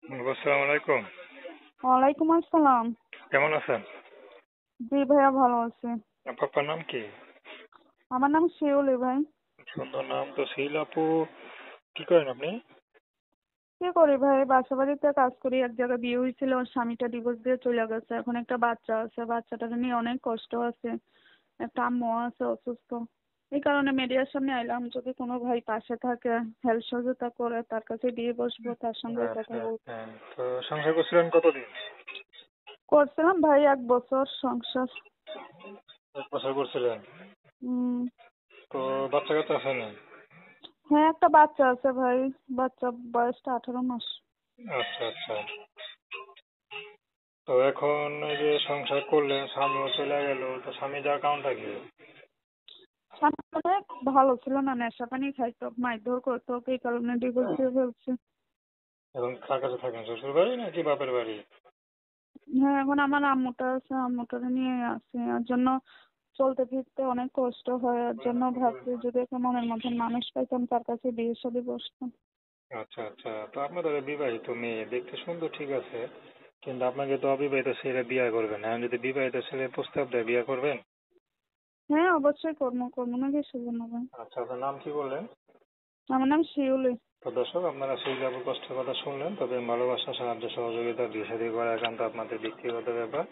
আসসালামু আলাইকুম। ওয়ালাইকুম আসসালাম। কেমন আছেন? জি ভাইয়া, ভালো আছি। আপনার নাম কি? আমার নাম শিউলি ভাই। সুন্দর নাম তো। শীল আপু, কি করেন আপনি? কি করি ভাই, বাসা বাড়িতে কাজ করি। এক জায়গায় বিয়ে হয়েছিল, ওর স্বামীটা ডিভোর্স দিয়ে চলে গেছে। এখন একটা বাচ্চা আছে, বাচ্চাটাকে নিয়ে অনেক কষ্ট আছে। একটা আম্মু আছে অসুস্থ। এই কারণে মিডিয়ার সামনে আইলাম, যদি কোনো ভাই পাশে থাকে, হেল্প সহযোগিতা করে, তার কাছে দিয়ে বসবো, তার সঙ্গে কথা আচ্ছা বলবো। আচ্ছা। তো সংসার করছিলেন কতদিন? করছিলাম ভাই 1 বছর সংসার। 1 বছর করছিলেন? উম তো বাচ্চা কাচ্চা আছে না? হ্যাঁ, একটা বাচ্চা আছে ভাই। বাচ্চা বয়সটা 18 মাস। আচ্ছা আচ্ছা। তো এখন এই যে সংসার করলেন, স্বামীও চলে গেল, তো স্বামী যাওয়ার কারণটা কি? স্বামী অনেক ভালো ছিল না, নেশা পানি খাইতো, মারধর করতো, এই কারণে ডিভোর্স দিয়ে ফেলছে। এখন কার কাছে থাকেন, শ্বশুর বাড়ি নাকি বাপের বাড়ি? হ্যাঁ, এখন আমার আম্মুটা আছে, আম্মুটাকে নিয়ে আছে। এর জন্য চলতে ফিরতে অনেক কষ্ট হয়। এর জন্য ভাবছি যদি একটা মনের মধ্যে মানুষ পাইতাম, তার কাছে বিয়ে শাদী বসতাম। আচ্ছা আচ্ছা। তো আপনাদের বিবাহিত মেয়ে দেখতে সুন্দর, ঠিক আছে, কিন্তু আপনাকে তো অবিবাহিত ছেলে বিয়ে করবেন। এখন যদি বিবাহিত ছেলে প্রস্তাব দেয়, বিয়ে করবেন? হ্যাঁ, অবশ্যই করবো, করবো না কিসের জন্য ভাই। আচ্ছা, আপনার নাম কি বললেন? আমার নাম শিউলি। তো দর্শক, আপনারা সেই যাবো কষ্টের কথা শুনলেন। তবে ভালোবাসা, সাহায্য, সহযোগিতা, বিয়ে শাদী করা একান্ত আপনাদের ব্যক্তিগত ব্যাপার।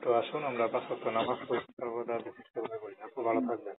তো আসুন আমরা 5 ওয়াক্ত নামাজ পড়ি, সর্বদা বিশেষ করে করি। আপু ভালো থাকবেন।